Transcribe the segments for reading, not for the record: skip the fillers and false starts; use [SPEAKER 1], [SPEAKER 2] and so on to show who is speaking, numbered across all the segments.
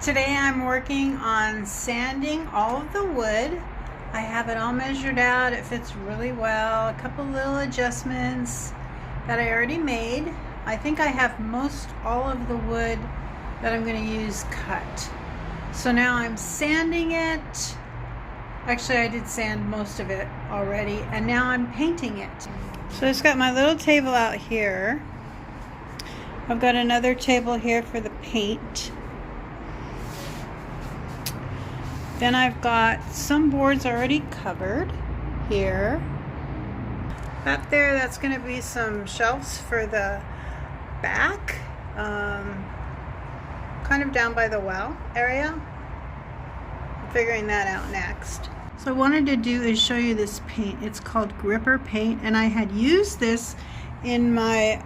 [SPEAKER 1] Today I'm working on sanding all of the wood. I have it all measured out. It fits really well. A couple little adjustments that I already made. I think I have most all of the wood that I'm going to use cut. So now I'm sanding it. Actually, I did sand most of it already, and now I'm painting it. So I've got my little table out here. I've got another table here for the paint. Then I've got some boards already covered here. Up there, that's going to be some shelves for the back, kind of down by the well area. I'm figuring that out next. So what I wanted to do is show you this paint. It's called Gripper paint, and I had used this in my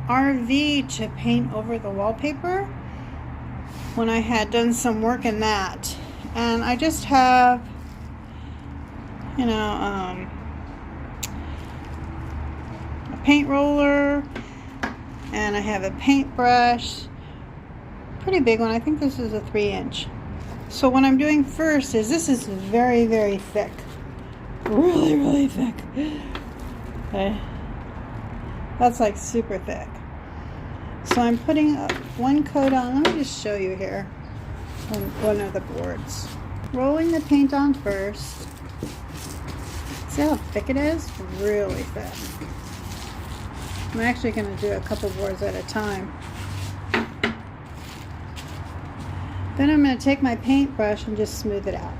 [SPEAKER 1] RV to paint over the wallpaper when I had done some work in that. And I just have, a paint roller, and I have a paintbrush, pretty big one. I think this is a 3-inch. So what I'm doing first is, this is very, very thick, really thick. Okay. That's like super thick. So I'm putting one coat on. Let me just show you here. On one of the boards. Rolling the paint on first. See how thick it is? Really thick. I'm actually going to do a couple boards at a time. Then I'm going to take my paintbrush and just smooth it out.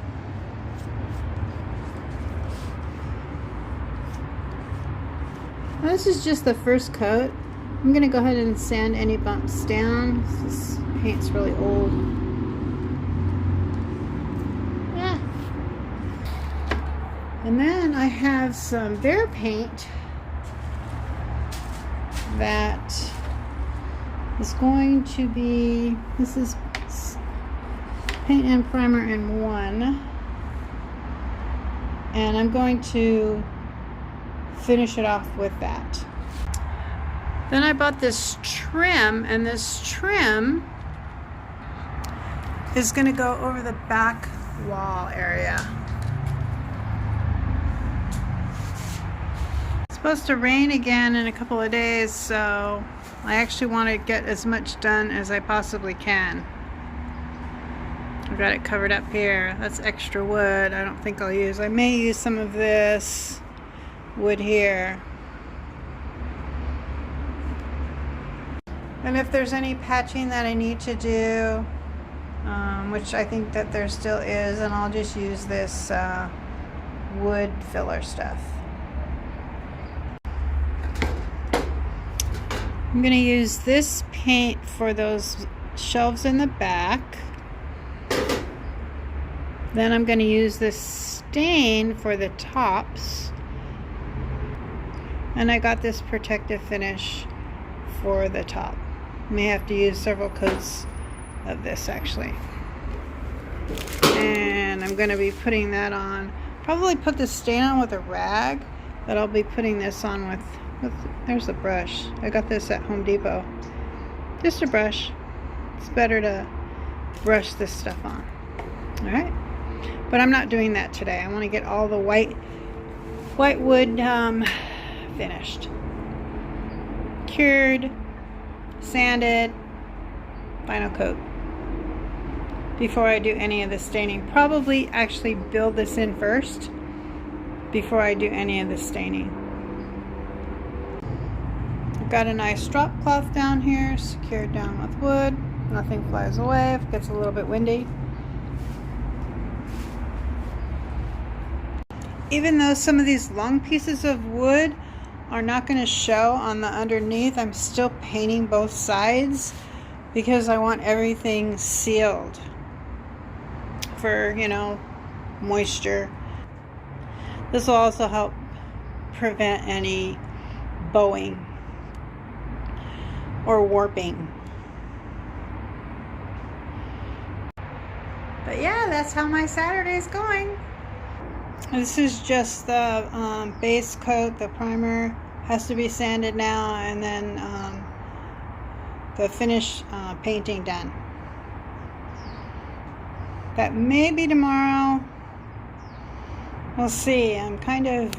[SPEAKER 1] Now, this is just the first coat. I'm going to go ahead and sand any bumps down. This paint's really old. And then I have some Behr paint that is going to be, this is paint and primer in one, and I'm going to finish it off with that. Then I bought this trim, and this trim is going to go over the back wall area. Supposed to rain again in a couple of days, so I actually want to get as much done as I possibly can. I've got it covered up here. That's extra wood I don't think I'll use. I may use some of this wood here. And if there's any patching that I need to do, which I think that there still is, and I'll just use this wood filler stuff. I'm going to use this paint for those shelves in the back. Then I'm going to use this stain for the tops. And I got this protective finish for the top. May have to use several coats of this actually. And I'm going to be putting that on. Probably put the stain on with a rag, but I'll be putting this on with there's a brush. I got this at Home Depot. Just a brush. It's better to brush this stuff on. Alright? But I'm not doing that today. I want to get all the white wood finished. Cured, sanded, final coat. Before I do any of the staining. Probably actually build this in first before I do any of the staining. Got a nice drop cloth down here, secured down with wood. Nothing flies away if it gets a little bit windy. Even though some of these long pieces of wood are not going to show on the underneath, I'm still painting both sides because I want everything sealed for, moisture. This will also help prevent any bowing or warping. But yeah, that's how my Saturday's going. This is just the base coat. The primer has to be sanded now, and then the finish painting done. That may be tomorrow. We'll see. I'm kind of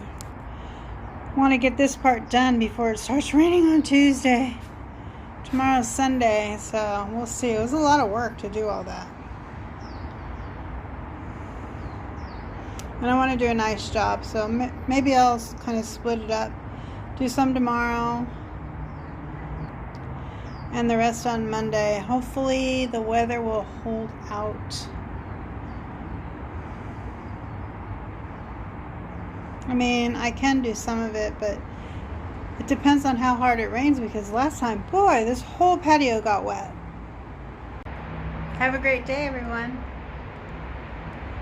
[SPEAKER 1] want to get this part done before it starts raining on Tuesday. Tomorrow's Sunday, so we'll see. It was a lot of work to do all that. And I want to do a nice job, so maybe I'll kind of split it up. Do some tomorrow and the rest on Monday. Hopefully the weather will hold out. I mean, I can do some of it, but it depends on how hard it rains, because last time, boy, this whole patio got wet. Have a great day, everyone.